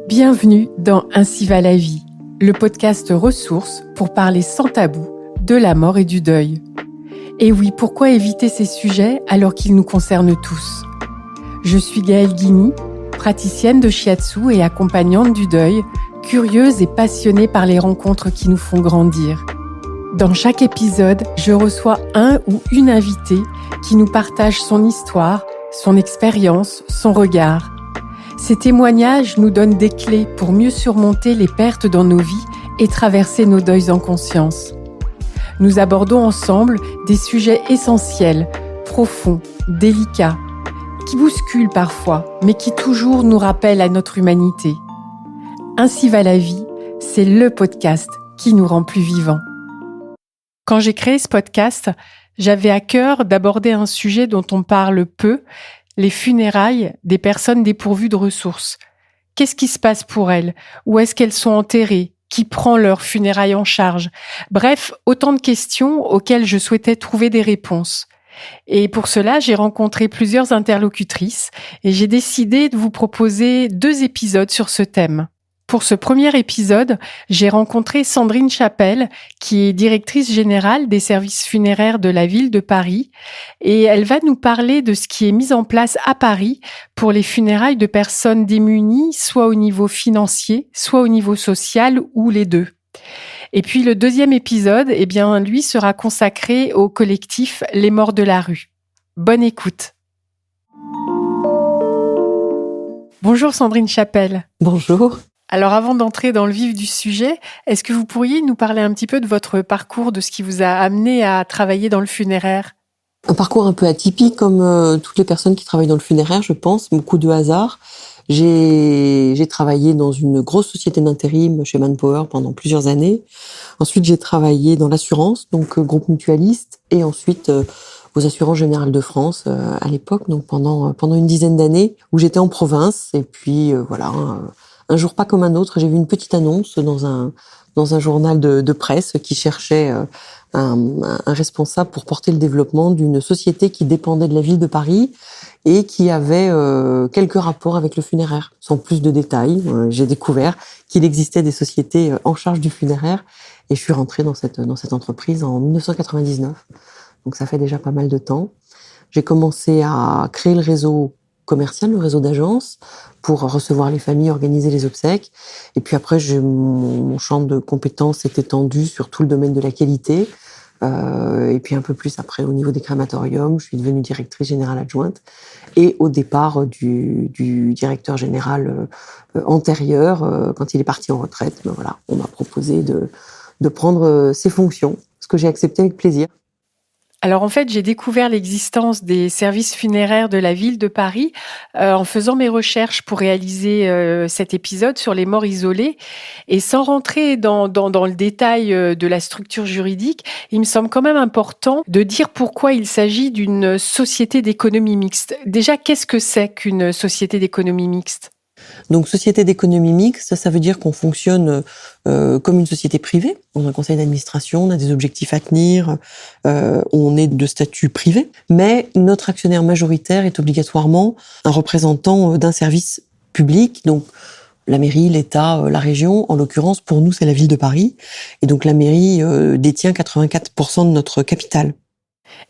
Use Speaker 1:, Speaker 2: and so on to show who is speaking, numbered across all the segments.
Speaker 1: Bienvenue dans Ainsi va la vie, le podcast ressources pour parler sans tabou de la mort et du deuil. Et oui, pourquoi éviter ces sujets alors qu'ils nous concernent tous ? Je suis Gaëlle Guigny, praticienne de shiatsu et accompagnante du deuil, curieuse et passionnée par les rencontres qui nous font grandir. Dans chaque épisode, je reçois un ou une invitée qui nous partage son histoire, son expérience, son regard. Ces témoignages nous donnent des clés pour mieux surmonter les pertes dans nos vies et traverser nos deuils en conscience. Nous abordons ensemble des sujets essentiels, profonds, délicats, qui bousculent parfois, mais qui toujours nous rappellent à notre humanité. Ainsi va la vie, c'est le podcast qui nous rend plus vivants. Quand j'ai créé ce podcast, j'avais à cœur d'aborder un sujet dont on parle peu, les funérailles des personnes dépourvues de ressources. Qu'est-ce qui se passe pour elles ? Où est-ce qu'elles sont enterrées ? Qui prend leurs funérailles en charge ? Bref, autant de questions auxquelles je souhaitais trouver des réponses. Et pour cela, j'ai rencontré plusieurs interlocutrices et j'ai décidé de vous proposer 2 épisodes sur ce thème. Pour ce premier épisode, j'ai rencontré Sandrine Chapelle, qui est directrice générale des services funéraires de la ville de Paris, et elle va nous parler de ce qui est mis en place à Paris pour les funérailles de personnes démunies, soit au niveau financier, soit au niveau social, ou les deux. Et puis le deuxième épisode, lui sera consacré au collectif Les Morts de la Rue. Bonne écoute. Bonjour Sandrine Chapelle.
Speaker 2: Bonjour.
Speaker 1: Alors avant d'entrer dans le vif du sujet, est-ce que vous pourriez nous parler un petit peu de votre parcours, de ce qui vous a amené à travailler dans le funéraire ?
Speaker 2: Un parcours un peu atypique comme toutes les personnes qui travaillent dans le funéraire, je pense, beaucoup de hasard. J'ai travaillé dans une grosse société d'intérim chez Manpower pendant plusieurs années. Ensuite, j'ai travaillé dans l'assurance, donc groupe mutualiste, et ensuite aux Assurances Générales de France à l'époque, donc pendant une dizaine d'années, où j'étais en province. Et puis un jour pas comme un autre, j'ai vu une petite annonce dans un journal de presse qui cherchait un responsable pour porter le développement d'une société qui dépendait de la ville de Paris et qui avait quelques rapports avec le funéraire. Sans plus de détails, j'ai découvert qu'il existait des sociétés en charge du funéraire et je suis rentrée dans cette entreprise en 1999. Donc ça fait déjà pas mal de temps. J'ai commencé à créer le réseau commercial, le réseau d'agences, pour recevoir les familles, organiser les obsèques. Et puis après, mon champ de compétences s'est étendu sur tout le domaine de la qualité. Et puis un peu plus après, au niveau des crématoriums, je suis devenue directrice générale adjointe. Et au départ du directeur général antérieur, quand il est parti en retraite, on m'a proposé de prendre ses fonctions, ce que j'ai accepté avec plaisir.
Speaker 1: Alors en fait, j'ai découvert l'existence des services funéraires de la ville de Paris en faisant mes recherches pour réaliser cet épisode sur les morts isolées. Et sans rentrer dans le détail de la structure juridique, il me semble quand même important de dire pourquoi il s'agit d'une société d'économie mixte. Déjà, qu'est-ce que c'est qu'une société d'économie mixte ?
Speaker 2: Donc, société d'économie mixte, ça veut dire qu'on fonctionne comme une société privée. On a un conseil d'administration, on a des objectifs à tenir, on est de statut privé. Mais notre actionnaire majoritaire est obligatoirement un représentant d'un service public. Donc, la mairie, l'État, la région, en l'occurrence, pour nous, c'est la ville de Paris. Et donc, la mairie détient 84% de notre capital.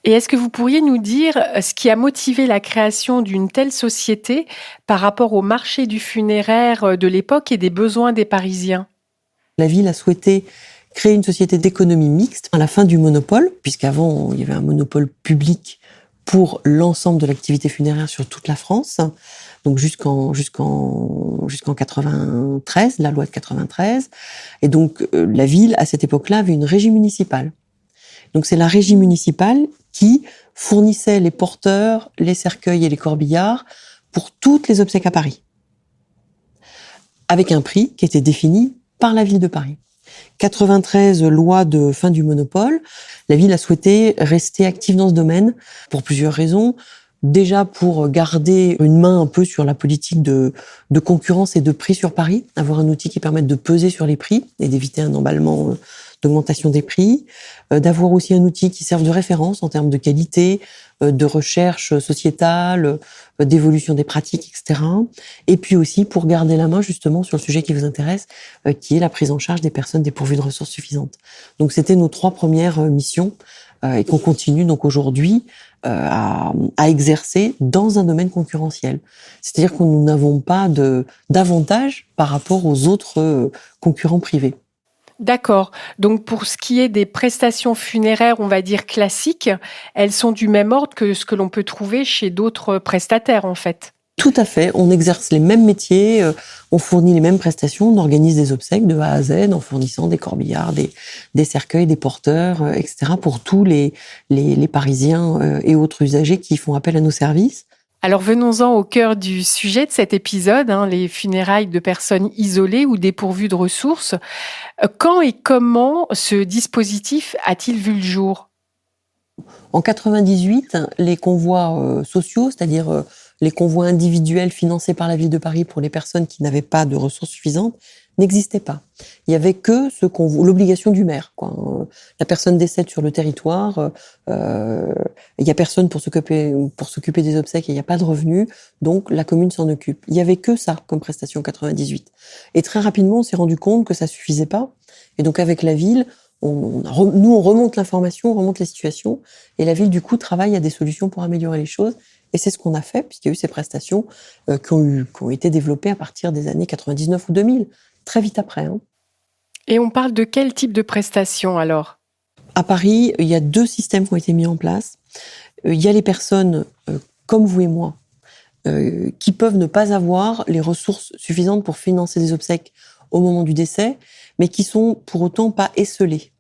Speaker 1: Et est-ce que vous pourriez nous dire ce qui a motivé la création d'une telle société par rapport au marché du funéraire de l'époque et des besoins des Parisiens ?
Speaker 2: La ville a souhaité créer une société d'économie mixte à la fin du monopole, puisqu'avant, il y avait un monopole public pour l'ensemble de l'activité funéraire sur toute la France, donc jusqu'en 93, la loi de 93. Et donc, la ville, à cette époque-là, avait une régie municipale. Donc c'est la régie municipale qui fournissait les porteurs, les cercueils et les corbillards pour toutes les obsèques à Paris, avec un prix qui était défini par la ville de Paris. 93, loi de fin du monopole, la ville a souhaité rester active dans ce domaine pour plusieurs raisons. Déjà pour garder une main un peu sur la politique de concurrence et de prix sur Paris, avoir un outil qui permette de peser sur les prix et d'éviter un emballement d'augmentation des prix, d'avoir aussi un outil qui serve de référence en termes de qualité, de recherche sociétale, d'évolution des pratiques, etc. Et puis aussi pour garder la main justement sur le sujet qui vous intéresse, qui est la prise en charge des personnes dépourvues de ressources suffisantes. Donc c'était nos 3 premières missions et qu'on continue donc aujourd'hui à exercer dans un domaine concurrentiel. C'est-à-dire que nous n'avons pas d'avantage par rapport aux autres concurrents privés.
Speaker 1: D'accord. Donc pour ce qui est des prestations funéraires, on va dire classiques, elles sont du même ordre que ce que l'on peut trouver chez d'autres prestataires en fait.
Speaker 2: Tout à fait. On exerce les mêmes métiers, on fournit les mêmes prestations, on organise des obsèques de A à Z en fournissant des corbillards, des cercueils, des porteurs, etc. pour tous les Parisiens et autres usagers qui font appel à nos services.
Speaker 1: Alors venons-en au cœur du sujet de cet épisode, les funérailles de personnes isolées ou dépourvues de ressources. Quand et comment ce dispositif a-t-il vu le jour ?
Speaker 2: En 98, les convois sociaux, c'est-à-dire les convois individuels financés par la ville de Paris pour les personnes qui n'avaient pas de ressources suffisantes, n'existait pas. Il y avait que ce l'obligation du maire, quoi. La personne décède sur le territoire, il y a personne pour s'occuper des obsèques et il n'y a pas de revenus, donc la commune s'en occupe. Il y avait que ça comme prestation en 98. Et très rapidement, on s'est rendu compte que ça suffisait pas. Et donc avec la ville, on remonte l'information, on remonte les situations, et la ville du coup travaille à des solutions pour améliorer les choses. Et c'est ce qu'on a fait, puisqu'il y a eu ces prestations qui ont été développées à partir des années 99 ou 2000. Très vite après.
Speaker 1: Et on parle de quel type de prestations alors ?
Speaker 2: À Paris, il y a 2 systèmes qui ont été mis en place. Il y a les personnes comme vous et moi qui peuvent ne pas avoir les ressources suffisantes pour financer des obsèques au moment du décès, mais qui sont pour autant pas esselées.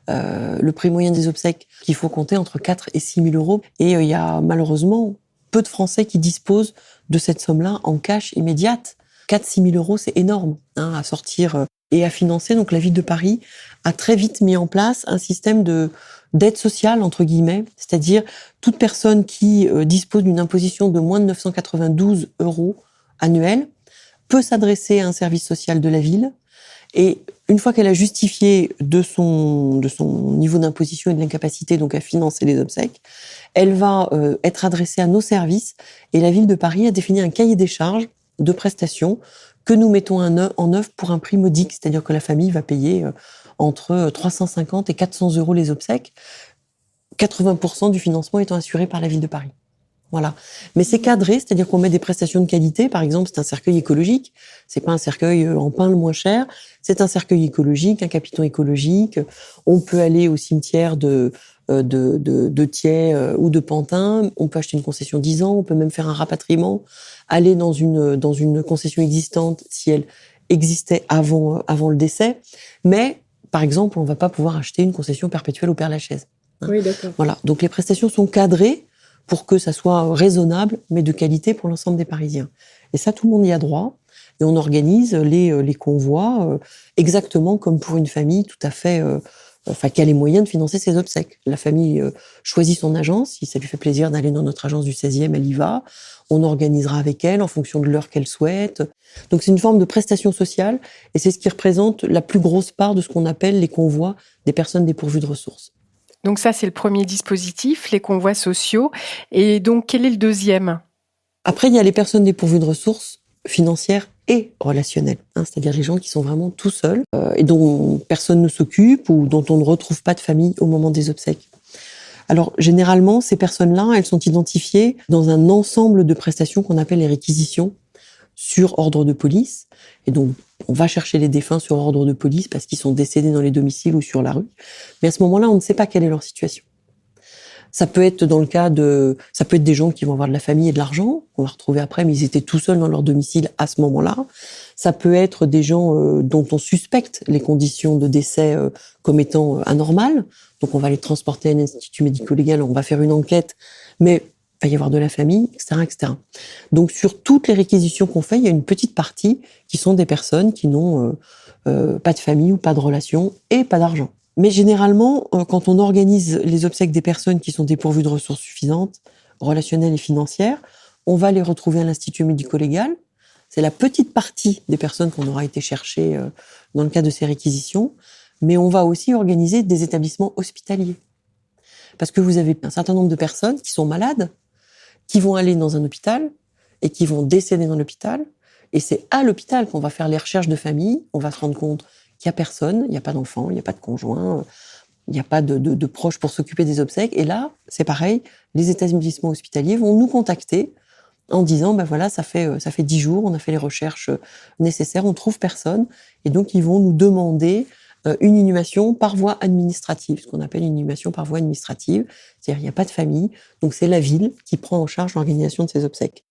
Speaker 2: Le prix moyen des obsèques, il faut compter entre 4 et 6 000 euros. Et il y a malheureusement peu de Français qui disposent de cette somme-là en cash immédiate. 4-6 000 euros, c'est énorme à sortir et à financer. Donc la ville de Paris a très vite mis en place un système d'aide sociale, entre guillemets, c'est-à-dire toute personne qui dispose d'une imposition de moins de 992 euros annuels peut s'adresser à un service social de la ville. Et une fois qu'elle a justifié de son niveau d'imposition et de l'incapacité donc à financer les obsèques, elle va être adressée à nos services. Et la ville de Paris a défini un cahier des charges de prestations que nous mettons en œuvre pour un prix modique, c'est-à-dire que la famille va payer entre 350 et 400 euros les obsèques, 80% du financement étant assuré par la ville de Paris. Voilà. Mais c'est cadré, c'est-à-dire qu'on met des prestations de qualité. Par exemple, c'est un cercueil écologique. C'est pas un cercueil en pain le moins cher. C'est un cercueil écologique, un capiton écologique. On peut aller au cimetière de Thiais ou de Pantin. On peut acheter une concession 10 ans. On peut même faire un rapatriement. Aller dans une concession existante si elle existait avant le décès. Mais, par exemple, on va pas pouvoir acheter une concession perpétuelle au Père-Lachaise.
Speaker 1: Oui, d'accord.
Speaker 2: Voilà. Donc les prestations sont cadrées pour que ça soit raisonnable, mais de qualité pour l'ensemble des Parisiens. Et ça, tout le monde y a droit. Et on organise les convois exactement comme pour une famille tout à fait... qui a les moyens de financer ses obsèques. La famille choisit son agence. Si ça lui fait plaisir d'aller dans notre agence du 16e, elle y va. On organisera avec elle en fonction de l'heure qu'elle souhaite. Donc c'est une forme de prestation sociale et c'est ce qui représente la plus grosse part de ce qu'on appelle les convois des personnes dépourvues de ressources.
Speaker 1: Donc ça, c'est le premier dispositif, les convois sociaux. Et donc, quel est le deuxième ?
Speaker 2: Après, il y a les personnes dépourvues de ressources financières et relationnelles, c'est-à-dire les gens qui sont vraiment tout seuls et dont personne ne s'occupe ou dont on ne retrouve pas de famille au moment des obsèques. Alors, généralement, ces personnes-là, elles sont identifiées dans un ensemble de prestations qu'on appelle les réquisitions sur ordre de police. Et donc, on va chercher les défunts sur ordre de police parce qu'ils sont décédés dans les domiciles ou sur la rue. Mais à ce moment-là, on ne sait pas quelle est leur situation. Ça peut être ça peut être des gens qui vont avoir de la famille et de l'argent, qu'on va retrouver après, mais ils étaient tout seuls dans leur domicile à ce moment-là. Ça peut être des gens dont on suspecte les conditions de décès comme étant anormales. Donc on va les transporter à un institut médico-légal, on va faire une enquête, mais il va y avoir de la famille, etc., etc. Donc sur toutes les réquisitions qu'on fait, il y a une petite partie qui sont des personnes qui n'ont pas de famille ou pas de relation et pas d'argent. Mais généralement, quand on organise les obsèques des personnes qui sont dépourvues de ressources suffisantes, relationnelle et financière. On va les retrouver à l'Institut médico-légal. C'est la petite partie des personnes qu'on aura été chercher dans le cadre de ces réquisitions. Mais on va aussi organiser des établissements hospitaliers. Parce que vous avez un certain nombre de personnes qui sont malades, qui vont aller dans un hôpital et qui vont décéder dans l'hôpital. Et c'est à l'hôpital qu'on va faire les recherches de famille. On va se rendre compte qu'il n'y a personne, il n'y a pas d'enfant, il n'y a pas de conjoint, il n'y a pas de proches pour s'occuper des obsèques. Et là, c'est pareil, les établissements hospitaliers vont nous contacter en disant, voilà, ça fait 10 jours, on a fait les recherches nécessaires, on trouve personne. Et donc, ils vont nous demander une inhumation par voie administrative, ce qu'on appelle une inhumation par voie administrative. C'est-à-dire, il n'y a pas de famille, donc c'est la ville qui prend en charge l'organisation de ces obsèques.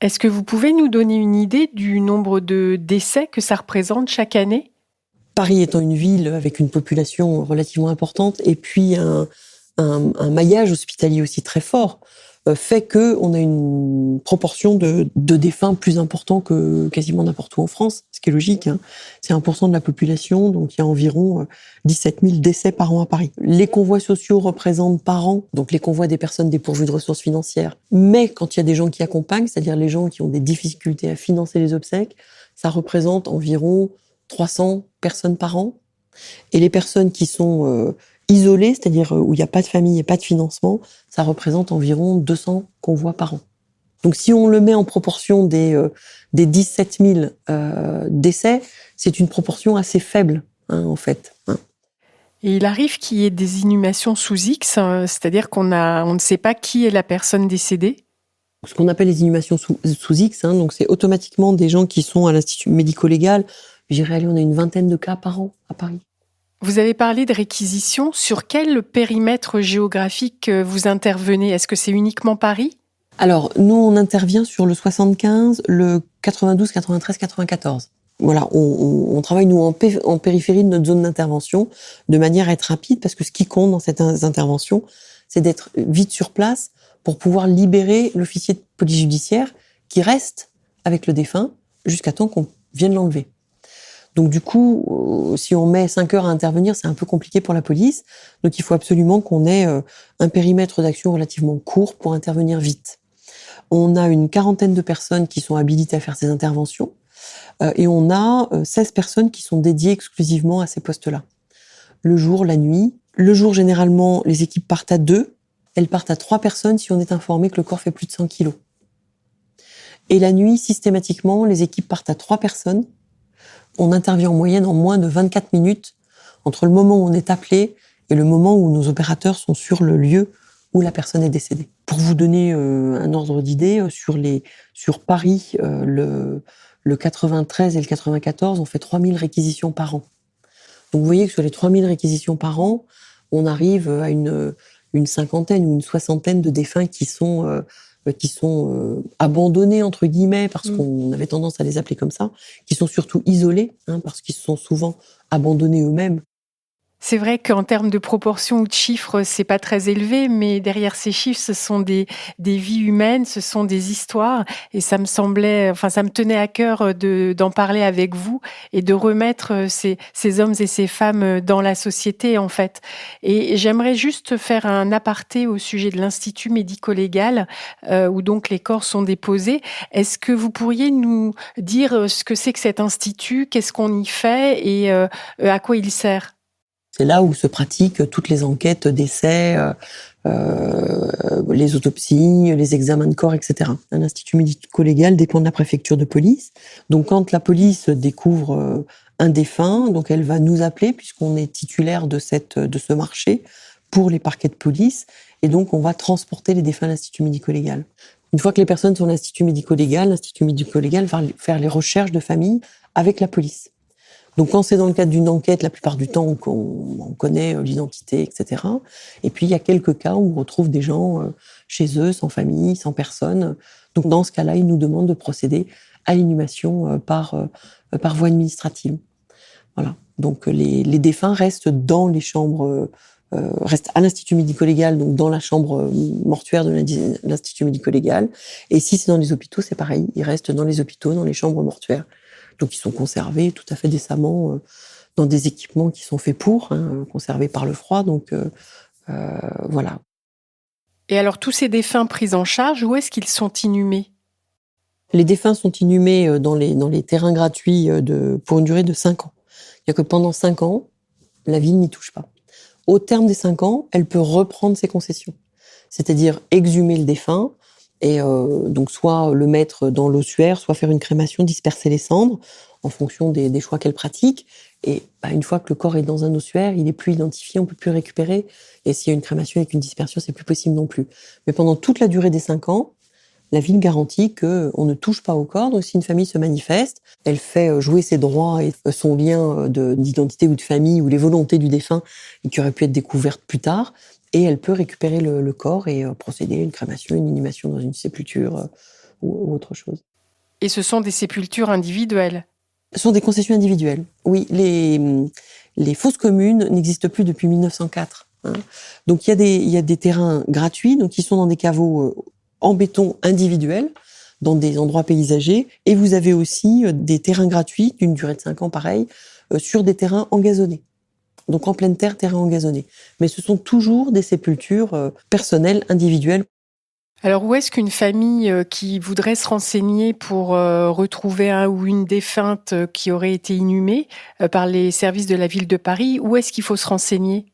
Speaker 1: Est-ce que vous pouvez nous donner une idée du nombre de décès que ça représente chaque année ?
Speaker 2: Paris étant une ville avec une population relativement importante et puis un maillage hospitalier aussi très fort, fait qu'on a une proportion de défunts plus important que quasiment n'importe où en France, ce qui est logique. C'est 1% de la population, donc il y a environ 17 000 décès par an à Paris. Les convois sociaux représentent par an, donc les convois des personnes dépourvues de ressources financières. Mais quand il y a des gens qui accompagnent, c'est-à-dire les gens qui ont des difficultés à financer les obsèques, ça représente environ 300 personnes par an. Et les personnes qui sont isolées, c'est-à-dire où il n'y a pas de famille et pas de financement, ça représente environ 200 convois par an. Donc si on le met en proportion des 17 000 décès, c'est une proportion assez faible, en fait.
Speaker 1: Et il arrive qu'il y ait des inhumations sous X, c'est-à-dire on ne sait pas qui est la personne décédée.
Speaker 2: Ce qu'on appelle les inhumations sous X, donc c'est automatiquement des gens qui sont à l'Institut médico-légal. J'irais on a une vingtaine de cas par an à Paris.
Speaker 1: Vous avez parlé de réquisition. Sur quel périmètre géographique vous intervenez ? Est-ce que c'est uniquement Paris ?
Speaker 2: Alors, nous, on intervient sur le 75, le 92, 93, 94. Voilà, on travaille, nous, en périphérie de notre zone d'intervention, de manière à être rapide, parce que ce qui compte dans cette intervention, c'est d'être vite sur place pour pouvoir libérer l'officier de police judiciaire qui reste avec le défunt jusqu'à temps qu'on vienne l'enlever. Donc du coup, si on met 5 heures à intervenir, c'est un peu compliqué pour la police. Donc il faut absolument qu'on ait un périmètre d'action relativement court pour intervenir vite. On a une quarantaine de personnes qui sont habilitées à faire ces interventions et on a 16 personnes qui sont dédiées exclusivement à ces postes-là. Le jour, la nuit. Le jour, généralement, les équipes partent à 2. Elles partent à 3 personnes si on est informé que le corps fait plus de 100 kilos. Et la nuit, systématiquement, les équipes partent à 3 personnes. On intervient en moyenne en moins de 24 minutes entre le moment où on est appelé et le moment où nos opérateurs sont sur le lieu où la personne est décédée. Pour vous donner un ordre d'idée, sur Paris, le 93 et le 94, on fait 3000 réquisitions par an. Donc vous voyez que sur les 3000 réquisitions par an, on arrive à une cinquantaine ou une soixantaine de défunts qui sont abandonnés entre guillemets parce qu'on avait tendance à les appeler comme ça, qui sont surtout isolés parce qu'ils sont souvent abandonnés eux-mêmes.
Speaker 1: C'est vrai qu'en termes de proportion ou de chiffres, c'est pas très élevé, mais derrière ces chiffres, ce sont des vies humaines, ce sont des histoires, et ça me tenait à cœur d'en parler avec vous et de remettre ces hommes et ces femmes dans la société, en fait. Et j'aimerais juste faire un aparté au sujet de l'Institut médico-légal, où donc les corps sont déposés. Est-ce que vous pourriez nous dire ce que c'est que cet institut, qu'est-ce qu'on y fait et à quoi il sert ?
Speaker 2: C'est là où se pratiquent toutes les enquêtes d'essais, les autopsies, les examens de corps, etc. Un institut médico-légal dépend de la préfecture de police. Donc, quand la police découvre un défunt, donc elle va nous appeler puisqu'on est titulaire de ce marché pour les parquets de police. Et donc, on va transporter les défunts à l'institut médico-légal. Une fois que les personnes sont à l'institut médico-légal va faire les recherches de famille avec la police. Donc, quand c'est dans le cadre d'une enquête, la plupart du temps, on connaît l'identité, etc. Et puis, il y a quelques cas où on retrouve des gens chez eux, sans famille, sans personne. Donc, dans ce cas-là, ils nous demandent de procéder à l'inhumation par voie administrative. Voilà. Donc, les défunts restent dans les chambres, restent à l'Institut médico-légal, donc dans la chambre mortuaire de l'Institut médico-légal. Et si c'est dans les hôpitaux, c'est pareil. Ils restent dans les hôpitaux, dans les chambres mortuaires. Donc, ils sont conservés tout à fait décemment dans des équipements qui sont faits pour, conservés par le froid. Donc, voilà.
Speaker 1: Et alors, tous ces défunts pris en charge, où est-ce qu'ils sont inhumés ?
Speaker 2: Les défunts sont inhumés dans les terrains gratuits pour une durée de 5 ans. C'est-à-dire que pendant 5 ans, la ville n'y touche pas. Au terme des 5 ans, elle peut reprendre ses concessions. C'est-à-dire exhumer le défunt et donc soit le mettre dans l'ossuaire, soit faire une crémation, disperser les cendres en fonction des choix qu'elle pratique. Et une fois que le corps est dans un ossuaire, il n'est plus identifié, on peut plus récupérer. Et s'il y a une crémation avec une dispersion, c'est plus possible non plus. Mais pendant toute la durée des 5 ans, la ville garantit qu'on ne touche pas au corps. Donc si une famille se manifeste, elle fait jouer ses droits et son lien d'identité ou de famille ou les volontés du défunt qui auraient pu être découvertes plus tard. Et elle peut récupérer le corps et procéder à une crémation, une inhumation dans une sépulture ou autre chose.
Speaker 1: Et ce sont des sépultures individuelles ?
Speaker 2: Ce sont des concessions individuelles. Oui, les fosses communes n'existent plus depuis 1904. Donc il y a des terrains gratuits, donc qui sont dans des caveaux en béton individuels, dans des endroits paysagers, et vous avez aussi des terrains gratuits d'une durée de 5 ans, pareil, sur des terrains engazonnés. Donc en pleine terre, terrain engazonné. Mais ce sont toujours des sépultures personnelles, individuelles.
Speaker 1: Alors, où est-ce qu'une famille qui voudrait se renseigner pour retrouver un ou une défunte qui aurait été inhumée par les services de la ville de Paris, où est-ce qu'il faut se renseigner ?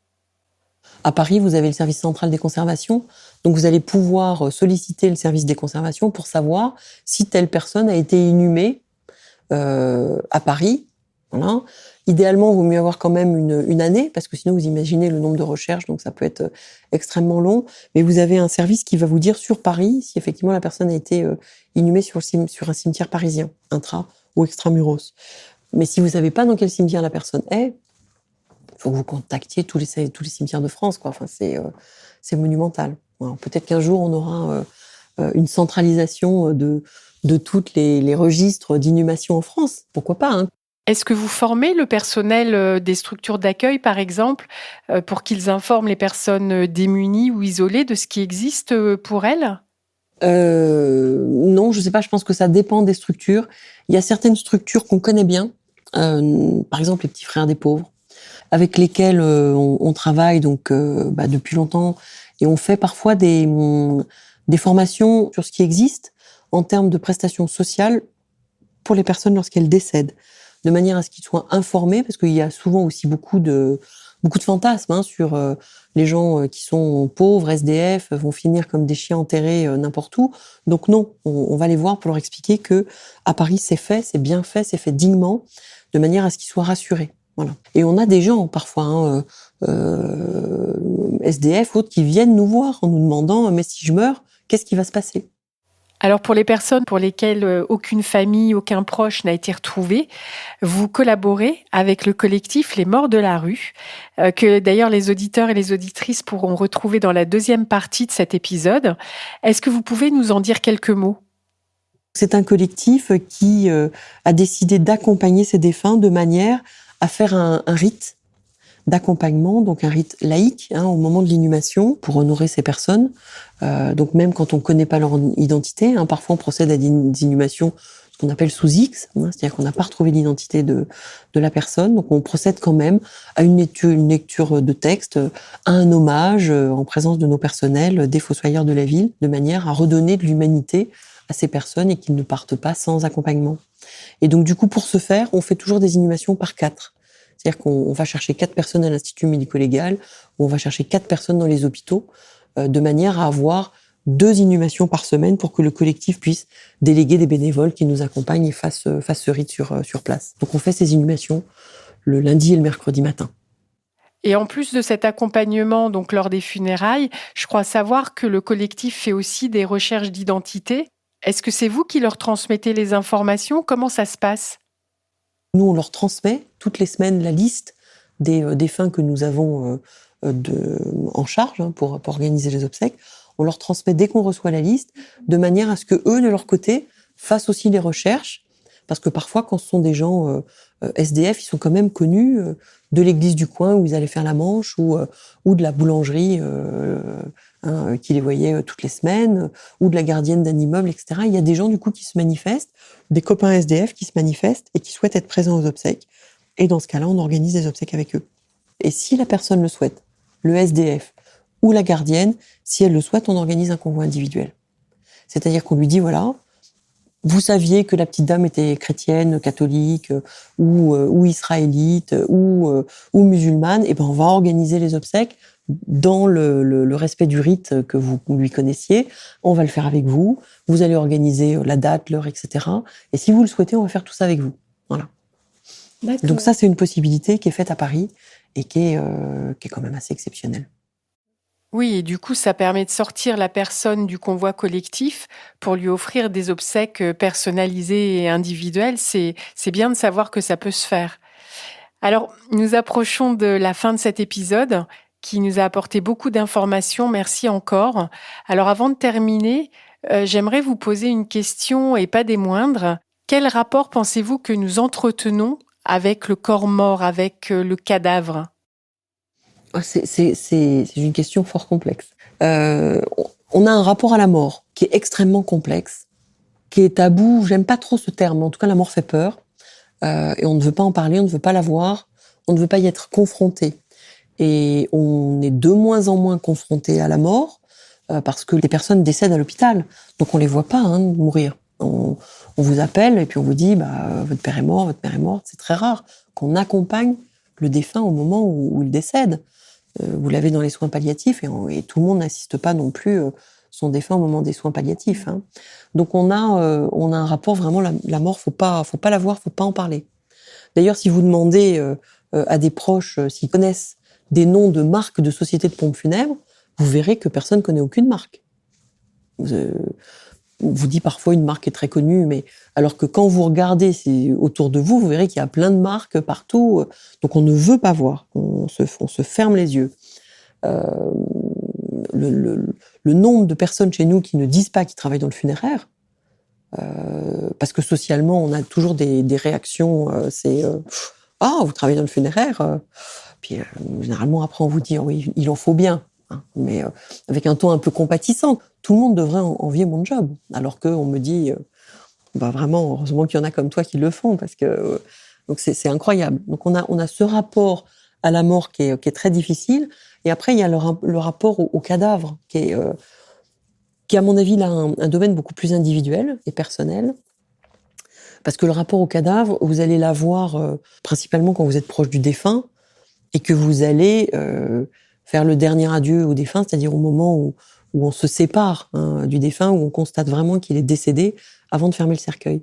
Speaker 2: À Paris, vous avez le service central des conservations, donc vous allez pouvoir solliciter le service des conservations pour savoir si telle personne a été inhumée à Paris. Voilà. Idéalement, il vaut mieux avoir quand même une année, parce que sinon vous imaginez le nombre de recherches, donc ça peut être extrêmement long. Mais vous avez un service qui va vous dire sur Paris si effectivement la personne a été inhumée sur un cimetière parisien, intra ou extramuros. Mais si vous savez pas dans quel cimetière la personne est, il faut que vous contactiez tous les cimetières de France, quoi. Enfin, c'est monumental. Alors, peut-être qu'un jour on aura une centralisation de toutes les registres d'inhumation en France. Pourquoi pas, hein.
Speaker 1: Est-ce que vous formez le personnel des structures d'accueil, par exemple, pour qu'ils informent les personnes démunies ou isolées de ce qui existe pour elles ?
Speaker 2: Non, je sais pas, je pense que ça dépend des structures. Il y a certaines structures qu'on connaît bien, par exemple les Petits Frères des Pauvres, avec lesquels on travaille donc depuis longtemps, et on fait parfois des formations sur ce qui existe en termes de prestations sociales pour les personnes lorsqu'elles décèdent, de manière à ce qu'ils soient informés, parce qu'il y a souvent aussi beaucoup de fantasmes sur les gens qui sont pauvres, SDF, vont finir comme des chiens enterrés n'importe où. Donc non, on va les voir pour leur expliquer que à Paris c'est fait, c'est bien fait, c'est fait dignement, de manière à ce qu'ils soient rassurés. Voilà. Et on a des gens parfois, SDF, autres, qui viennent nous voir en nous demandant mais si je meurs, qu'est-ce qui va se passer ?
Speaker 1: Alors pour les personnes pour lesquelles aucune famille, aucun proche n'a été retrouvé, vous collaborez avec le collectif Les Morts de la Rue, que d'ailleurs les auditeurs et les auditrices pourront retrouver dans la deuxième partie de cet épisode. Est-ce que vous pouvez nous en dire quelques mots ?
Speaker 2: C'est un collectif qui a décidé d'accompagner ces défunts de manière à faire un rite d'accompagnement, donc un rite laïque au moment de l'inhumation pour honorer ces personnes. Donc même quand on ne connaît pas leur identité, parfois on procède à des inhumations ce qu'on appelle sous X, c'est-à-dire qu'on n'a pas retrouvé l'identité de la personne, donc on procède quand même à une lecture de texte, à un hommage en présence de nos personnels, des fossoyeurs de la ville, de manière à redonner de l'humanité à ces personnes et qu'ils ne partent pas sans accompagnement. Et donc du coup, pour ce faire, on fait toujours des inhumations par 4. C'est-à-dire qu'on va chercher 4 personnes à l'Institut médico-légal, ou on va chercher 4 personnes dans les hôpitaux, de manière à avoir 2 inhumations par semaine pour que le collectif puisse déléguer des bénévoles qui nous accompagnent et fassent ce rite sur place. Donc on fait ces inhumations le lundi et le mercredi matin.
Speaker 1: Et en plus de cet accompagnement donc lors des funérailles, je crois savoir que le collectif fait aussi des recherches d'identité. Est-ce que c'est vous qui leur transmettez les informations ? Comment ça se passe ?
Speaker 2: Nous, on leur transmet toutes les semaines la liste des défunts que nous avons en charge pour organiser les obsèques. On leur transmet dès qu'on reçoit la liste, de manière à ce que eux, de leur côté, fassent aussi les recherches. Parce que parfois, quand ce sont des gens SDF, ils sont quand même connus de l'église du coin où ils allaient faire la manche, ou de la boulangerie qui les voyait toutes les semaines, ou de la gardienne d'un immeuble, etc. Il y a des gens du coup qui se manifestent, des copains SDF qui se manifestent et qui souhaitent être présents aux obsèques. Et dans ce cas-là, on organise des obsèques avec eux. Et si la personne le souhaite, le SDF ou la gardienne. Si elle le souhaite, on organise un convoi individuel. C'est-à-dire qu'on lui dit, voilà, vous saviez que la petite dame était chrétienne, catholique, ou israélite, ou musulmane, et ben on va organiser les obsèques dans le respect du rite que vous lui connaissiez. On va le faire avec vous. Vous allez organiser la date, l'heure, etc. Et si vous le souhaitez, on va faire tout ça avec vous. Voilà.
Speaker 1: D'accord.
Speaker 2: Donc ça, c'est une possibilité qui est faite à Paris et qui est quand même assez exceptionnelle.
Speaker 1: Oui, et du coup, ça permet de sortir la personne du convoi collectif pour lui offrir des obsèques personnalisées et individuelles. C'est bien de savoir que ça peut se faire. Alors, nous approchons de la fin de cet épisode qui nous a apporté beaucoup d'informations. Merci encore. Alors, avant de terminer, j'aimerais vous poser une question et pas des moindres. Quel rapport pensez-vous que nous entretenons avec le corps mort, avec le cadavre ?
Speaker 2: C'est une question fort complexe. On a un rapport à la mort qui est extrêmement complexe, qui est tabou. J'aime pas trop ce terme. En tout cas, la mort fait peur. Et on ne veut pas en parler, on ne veut pas la voir, on ne veut pas y être confronté. Et on est de moins en moins confronté à la mort parce que les personnes décèdent à l'hôpital. Donc on les voit pas mourir. On vous appelle et puis on vous dit votre père est mort, votre mère est morte. C'est très rare qu'on accompagne le défunt au moment où il décède. Vous l'avez dans les soins palliatifs et tout le monde n'assiste pas non plus son défunt au moment des soins palliatifs. Donc on a un rapport vraiment la mort, faut pas la voir, faut pas en parler. D'ailleurs, si vous demandez à des proches s'ils connaissent des noms de marques de sociétés de pompes funèbres, vous verrez que personne connaît aucune marque. On vous dit parfois une marque est très connue, mais alors que quand vous regardez autour de vous, vous verrez qu'il y a plein de marques partout. Donc on ne veut pas voir, on se ferme les yeux. Le nombre de personnes chez nous qui ne disent pas qu'ils travaillent dans le funéraire, parce que socialement on a toujours des réactions, vous travaillez dans le funéraire, puis généralement après on vous dit oui il en faut bien, mais avec un ton un peu compatissant. Tout le monde devrait envier mon job, alors qu'on me dit vraiment heureusement qu'il y en a comme toi qui le font, parce que donc c'est incroyable. Donc on a ce rapport à la mort qui est très difficile, et après il y a le rapport au cadavre qui à mon avis là un domaine beaucoup plus individuel et personnel. Parce que le rapport au cadavre, vous allez l'avoir principalement quand vous êtes proche du défunt et que vous allez faire le dernier adieu au défunt, c'est-à-dire au moment où on se sépare du défunt, où on constate vraiment qu'il est décédé avant de fermer le cercueil.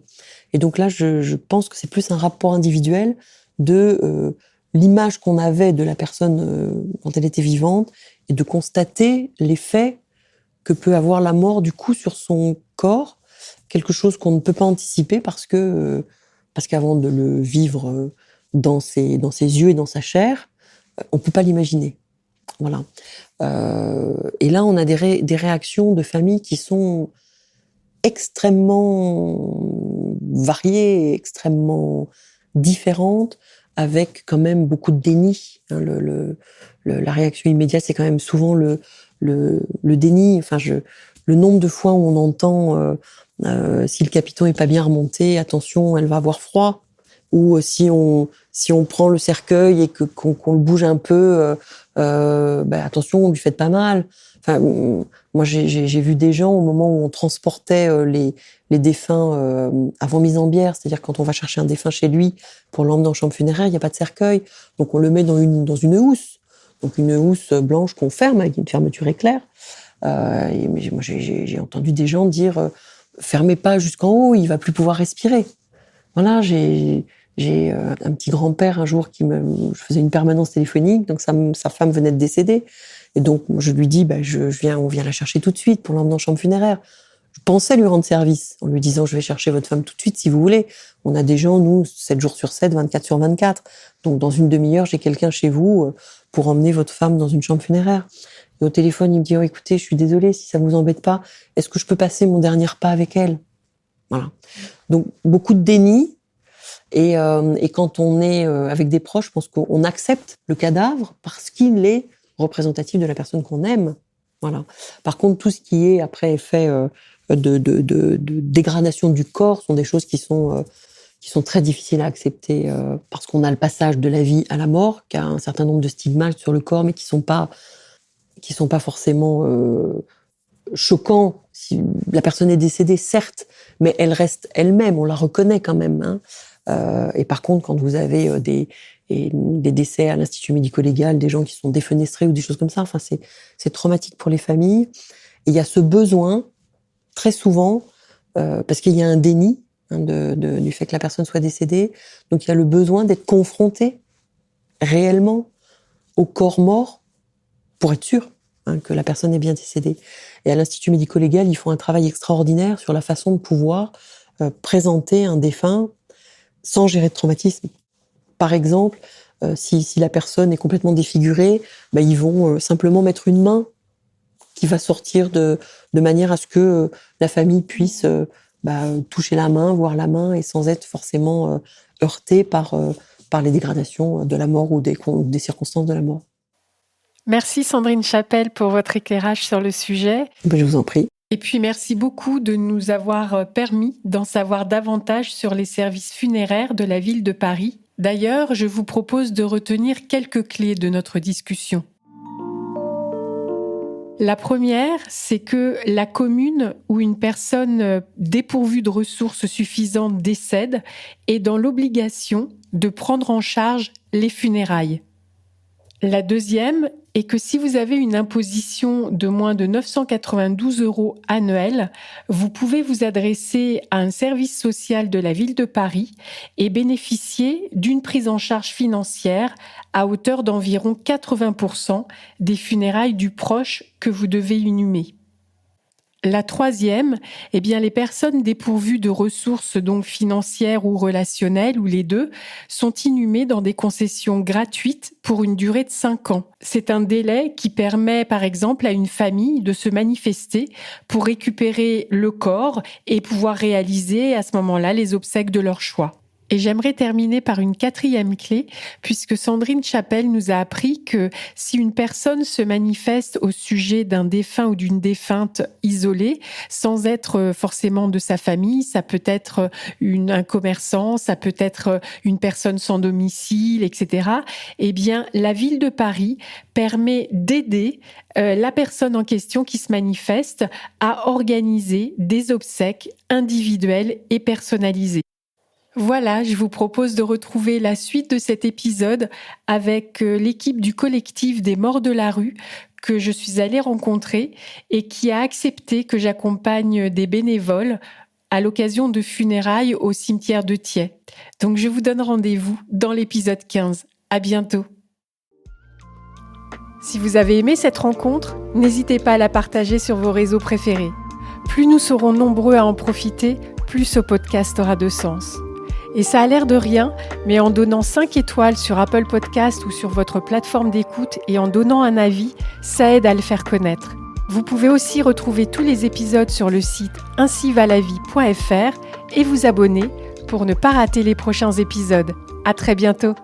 Speaker 2: Et donc là, je pense que c'est plus un rapport individuel de l'image qu'on avait de la personne quand elle était vivante et de constater l'effet que peut avoir la mort du coup sur son corps, quelque chose qu'on ne peut pas anticiper parce qu'avant de le vivre dans ses yeux et dans sa chair, on peut pas l'imaginer. Voilà. Et là, on a des réactions de familles qui sont extrêmement variées, extrêmement différentes, avec quand même beaucoup de déni. La réaction immédiate, c'est quand même souvent le déni. Enfin, le nombre de fois où on entend si le capiton est pas bien remonté, attention, elle va avoir froid. Ou si on prend le cercueil et qu'on le bouge un peu, attention, lui faites pas mal. Enfin, moi j'ai vu des gens au moment où on transportait les défunts avant mise en bière, c'est-à-dire quand on va chercher un défunt chez lui pour l'emmener en chambre funéraire, il n'y a pas de cercueil, donc on le met dans une housse, donc une housse blanche qu'on ferme avec une fermeture éclair. Moi j'ai entendu des gens dire fermez pas jusqu'en haut, il va plus pouvoir respirer. Voilà, j'ai un petit grand-père un jour je faisais une permanence téléphonique, donc sa femme venait de décéder, et donc je lui dis on vient la chercher tout de suite pour l'emmener en chambre funéraire. Je pensais lui rendre service en lui disant je vais chercher votre femme tout de suite si vous voulez. On a des gens, nous, 7 jours sur 7, 24 sur 24. Donc dans une demi-heure, j'ai quelqu'un chez vous pour emmener votre femme dans une chambre funéraire. Et au téléphone, il me dit écoutez, je suis désolée si ça vous embête pas, est-ce que je peux passer mon dernier repas avec elle? Voilà. Donc beaucoup de déni. Et quand on est avec des proches, je pense qu'on accepte le cadavre parce qu'il est représentatif de la personne qu'on aime. Voilà. Par contre, tout ce qui est après effet de dégradation du corps sont des choses qui sont très difficiles à accepter parce qu'on a le passage de la vie à la mort, qui a un certain nombre de stigmates sur le corps, mais qui sont pas qui sont pas forcément choquants. Si la personne est décédée, certes, mais elle reste elle-même, on la reconnaît quand même. Hein. Et par contre, quand vous avez des décès à l'Institut médico-légal, des gens qui sont défenestrés ou des choses comme ça, enfin, c'est traumatique pour les familles. Et il y a ce besoin, très souvent, parce qu'il y a un déni du fait que la personne soit décédée, donc il y a le besoin d'être confronté réellement au corps mort pour être sûr que la personne est bien décédée. Et à l'Institut médico-légal, ils font un travail extraordinaire sur la façon de pouvoir présenter un défunt sans gérer de traumatisme. Par exemple, si la personne est complètement défigurée, ils vont simplement mettre une main qui va sortir de manière à ce que la famille puisse toucher la main, voir la main, et sans être forcément heurtée par les dégradations de la mort ou des circonstances de la mort.
Speaker 1: Merci Sandrine Chapelle pour votre éclairage sur le sujet.
Speaker 2: Je vous en prie.
Speaker 1: Et puis merci beaucoup de nous avoir permis d'en savoir davantage sur les services funéraires de la ville de Paris. D'ailleurs, je vous propose de retenir quelques clés de notre discussion. La première, c'est que la commune où une personne dépourvue de ressources suffisantes décède est dans l'obligation de prendre en charge les funérailles. La deuxième est que si vous avez une imposition de moins de 992 € annuels, vous pouvez vous adresser à un service social de la ville de Paris et bénéficier d'une prise en charge financière à hauteur d'environ 80% des funérailles du proche que vous devez inhumer. La troisième, les personnes dépourvues de ressources donc financières ou relationnelles, ou les deux, sont inhumées dans des concessions gratuites pour une durée de 5 ans. C'est un délai qui permet, par exemple, à une famille de se manifester pour récupérer le corps et pouvoir réaliser à ce moment-là les obsèques de leur choix. Et j'aimerais terminer par une quatrième clé, puisque Sandrine Chapelle nous a appris que si une personne se manifeste au sujet d'un défunt ou d'une défunte isolée, sans être forcément de sa famille, ça peut être un commerçant, ça peut être une personne sans domicile, etc. La ville de Paris permet d'aider la personne en question qui se manifeste à organiser des obsèques individuelles et personnalisées. Voilà, je vous propose de retrouver la suite de cet épisode avec l'équipe du collectif des Morts de la rue que je suis allée rencontrer et qui a accepté que j'accompagne des bénévoles à l'occasion de funérailles au cimetière de Thiais. Donc je vous donne rendez-vous dans l'épisode 15. À bientôt. Si vous avez aimé cette rencontre, n'hésitez pas à la partager sur vos réseaux préférés. Plus nous serons nombreux à en profiter, plus ce podcast aura de sens. Et ça a l'air de rien, mais en donnant 5 étoiles sur Apple Podcast ou sur votre plateforme d'écoute et en donnant un avis, ça aide à le faire connaître. Vous pouvez aussi retrouver tous les épisodes sur le site ainsivalavie.fr et vous abonner pour ne pas rater les prochains épisodes. À très bientôt.